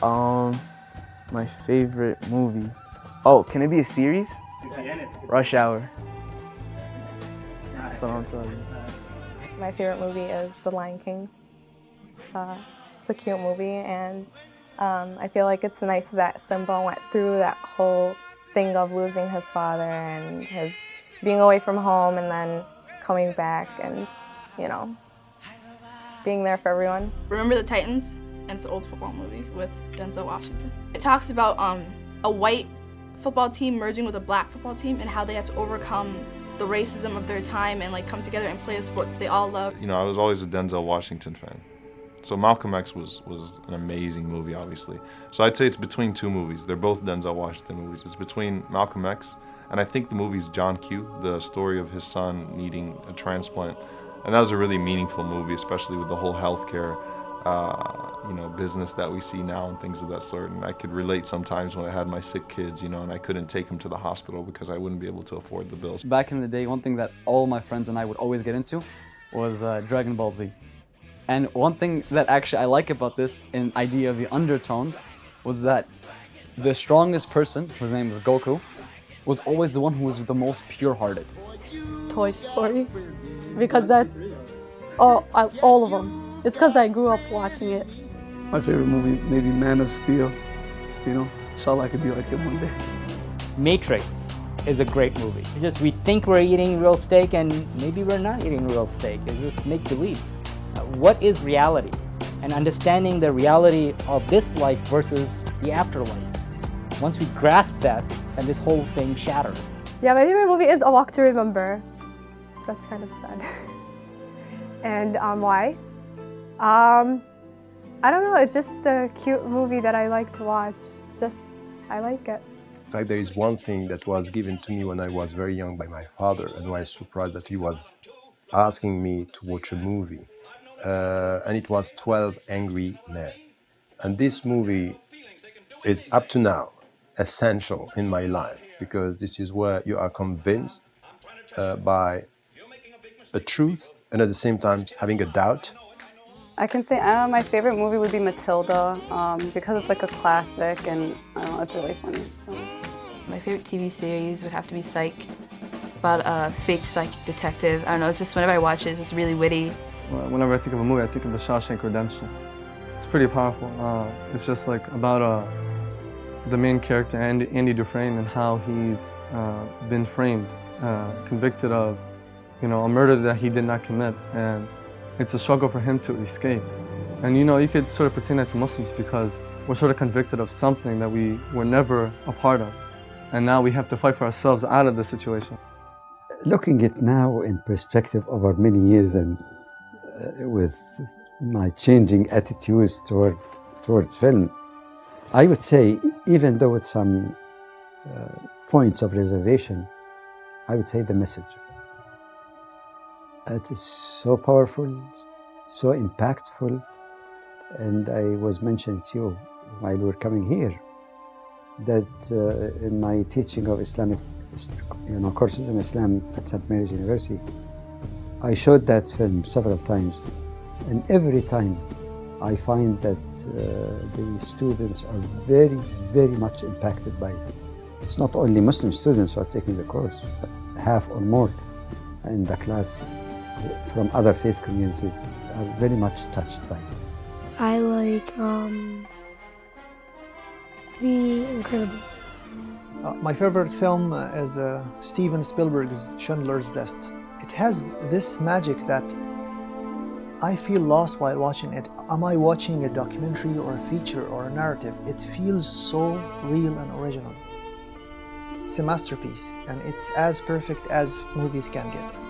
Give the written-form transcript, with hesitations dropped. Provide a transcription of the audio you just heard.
Um, my favorite movie. Oh, can it be a series? Rush Hour. That's what I'm talking about. My favorite movie is The Lion King. It's a cute movie, and I feel like it's nice that Simba went through that whole thing of losing his father and his being away from home and then coming back and, you know, being there for everyone. Remember the Titans? And it's an old football movie with Denzel Washington. It talks about a white football team merging with a black football team and how they had to overcome the racism of their time and like come together and play a sport they all love. You know, I was always a Denzel Washington fan. So Malcolm X was an amazing movie, obviously. So I'd say it's between two movies. They're both Denzel Washington movies. It's between Malcolm X and I think the movie's John Q, the story of his son needing a transplant. And that was a really meaningful movie, especially with the whole healthcare business that we see now and things of that sort. And I could relate sometimes when I had my sick kids, and I couldn't take them to the hospital because I wouldn't be able to afford the bills. Back in the day, one thing that all my friends and I would always get into was Dragon Ball Z. And one thing that actually I like about this, an idea of the undertones, was that the strongest person, whose name is Goku, was always the one who was the most pure-hearted. Toy Story, because that's all of them. It's because I grew up watching it. My favorite movie, maybe Man of Steel. Inshallah I could be like him one day. Matrix is a great movie. It's just we think we're eating real steak and maybe we're not eating real steak. It's just make-believe. What is reality? And understanding the reality of this life versus the afterlife. Once we grasp that, then this whole thing shatters. Yeah, my favorite movie is A Walk to Remember. That's kind of sad. And why? I don't know, it's just a cute movie that I like to watch. I like it. In fact, there is one thing that was given to me when I was very young by my father, and I was surprised that he was asking me to watch a movie. And it was 12 Angry Men. And this movie is, up to now, essential in my life, because this is where you are convinced by a truth and at the same time having a doubt. I can say my favorite movie would be Matilda because it's like a classic and I don't know, it's really funny. So. My favorite TV series would have to be Psych, about a fake psychic detective. I don't know, it's just whenever I watch it, it's just really witty. Whenever I think of a movie, I think of The Shawshank Redemption. It's pretty powerful. It's just like about the main character, Andy Dufresne, and how he's been framed, convicted of a murder that he did not commit. And it's a struggle for him to escape. And you could sort of pertain that to Muslims because we're sort of convicted of something that we were never a part of. And now we have to fight for ourselves out of the situation. Looking at now in perspective over many years and with my changing attitudes towards film, I would say, even though with some points of reservation, I would say the message. It is so powerful, so impactful, and I was mentioning to you while we were coming here that in my teaching of Islamic courses in Islam at St. Mary's University, I showed that film several times, and every time I find that the students are very, very much impacted by it. It's not only Muslim students who are taking the course, but half or more in the class from other faith communities are very much touched by it. I like The Incredibles. My favorite film is Steven Spielberg's Schindler's List. It has this magic that I feel lost while watching it. Am I watching a documentary or a feature or a narrative? It feels so real and original. It's a masterpiece, and it's as perfect as movies can get.